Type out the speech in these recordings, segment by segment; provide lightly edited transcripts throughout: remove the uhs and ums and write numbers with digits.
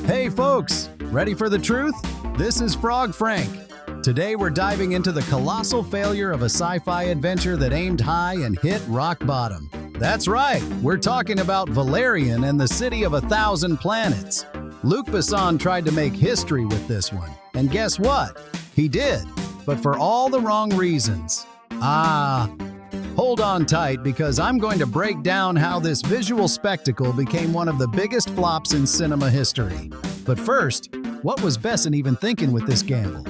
Hey folks, ready for the truth? This is Frog Frank. Today we're diving into the colossal failure of a sci-fi adventure that aimed high and hit rock bottom. That's right, we're talking about Valerian and the City of 1,000 Planets. Luc Besson tried to make history with this one, and guess what? He did, but for all the wrong reasons. Hold on tight because I'm going to break down how this visual spectacle became one of the biggest flops in cinema history. But first, what was Besson even thinking with this gamble?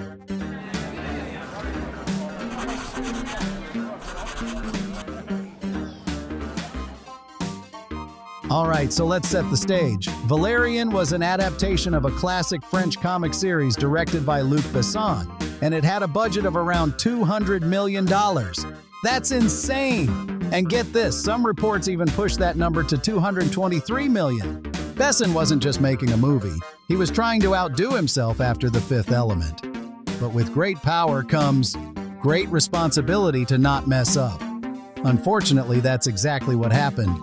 Alright, so let's set the stage. Valerian was an adaptation of a classic French comic series directed by Luc Besson, and it had a budget of around $200 million. That's insane! And get this, some reports even pushed that number to $223 million. Besson wasn't just making a movie, he was trying to outdo himself after The Fifth Element. But with great power comes great responsibility to not mess up. Unfortunately, that's exactly what happened.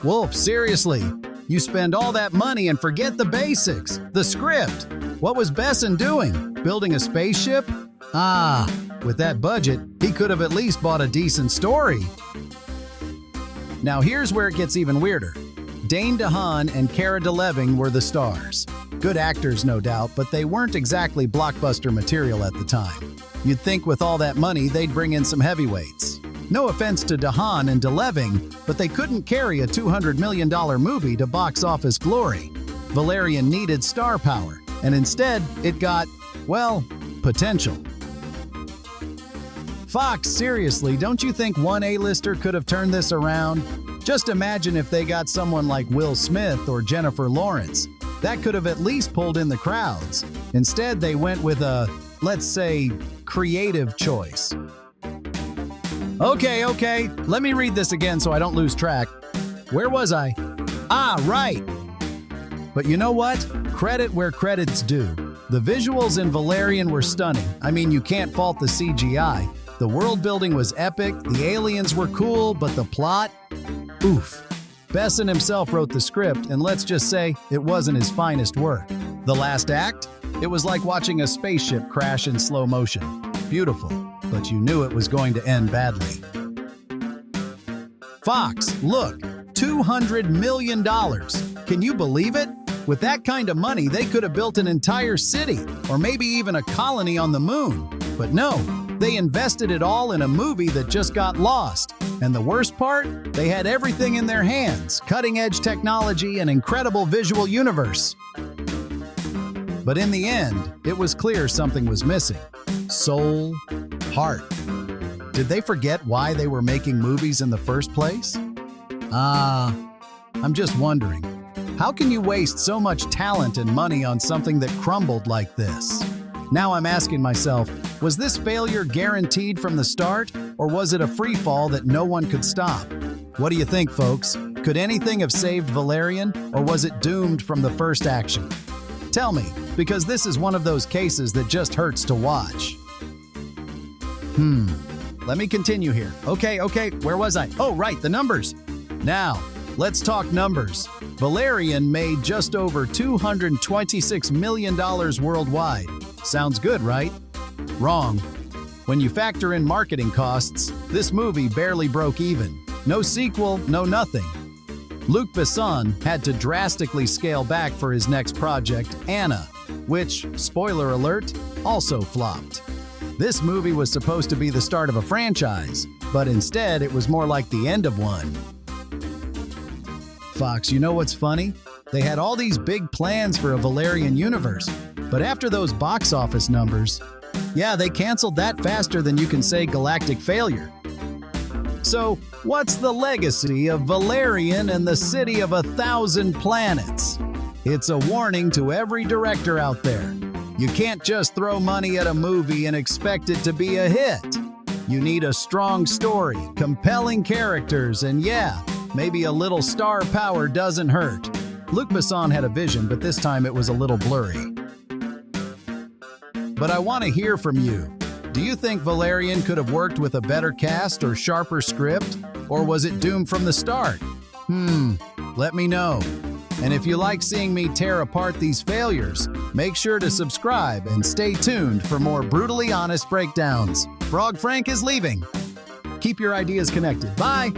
Wolf, seriously, you spend all that money and forget the basics, the script. What was Besson doing? Building a spaceship? With that budget, he could have at least bought a decent story. Now here's where it gets even weirder. Dane DeHaan and Cara Delevingne were the stars. Good actors, no doubt, but they weren't exactly blockbuster material at the time. You'd think with all that money, they'd bring in some heavyweights. No offense to DeHaan and Delevingne, but they couldn't carry a $200 million movie to box office glory. Valerian needed star power, and instead, it got, well, potential. Fox, seriously, don't you think one A-lister could have turned this around? Just imagine if they got someone like Will Smith or Jennifer Lawrence. That could have at least pulled in the crowds. Instead, they went with a, let's say, creative choice. Okay, let me read this again so I don't lose track. Where was I? Right. But you know what? Credit where credit's due. The visuals in Valerian were stunning. I mean, you can't fault the CGI. The world building was epic, the aliens were cool, but the plot? Oof. Besson himself wrote the script, and let's just say it wasn't his finest work. The last act? It was like watching a spaceship crash in slow motion. Beautiful, but you knew it was going to end badly. Fox, look, $200 million. Can you believe it? With that kind of money, they could have built an entire city, or maybe even a colony on the moon. But no, they invested it all in a movie that just got lost. And the worst part? They had everything in their hands, cutting-edge technology, and incredible visual universe. But in the end, it was clear something was missing. Soul, heart. Did they forget why they were making movies in the first place? I'm just wondering, how can you waste so much talent and money on something that crumbled like this? Now I'm asking myself, was this failure guaranteed from the start, or was it a free fall that no one could stop? What do you think, folks? Could anything have saved Valerian, or was it doomed from the first action? Tell me, because this is one of those cases that just hurts to watch. Let me continue here. Okay, where was I? Oh, right, the numbers. Now, let's talk numbers. Valerian made just over $226 million worldwide. Sounds good, right? Wrong. When you factor in marketing costs, this movie barely broke even. No sequel, no nothing. Luc Besson had to drastically scale back for his next project, Anna, which, spoiler alert, also flopped. This movie was supposed to be the start of a franchise, but instead it was more like the end of one. Fox, you know what's funny? They had all these big plans for a Valerian universe, but after those box office numbers, yeah, they canceled that faster than you can say galactic failure. So, what's the legacy of Valerian and the City of 1,000 Planets? It's a warning to every director out there. You can't just throw money at a movie and expect it to be a hit. You need a strong story, compelling characters, and yeah, maybe a little star power doesn't hurt. Luc Besson had a vision, but this time it was a little blurry. But I want to hear from you. Do you think Valerian could have worked with a better cast or sharper script? Or was it doomed from the start? Let me know. And if you like seeing me tear apart these failures, make sure to subscribe and stay tuned for more brutally honest breakdowns. Frog Frank is leaving. Keep your ideas connected. Bye!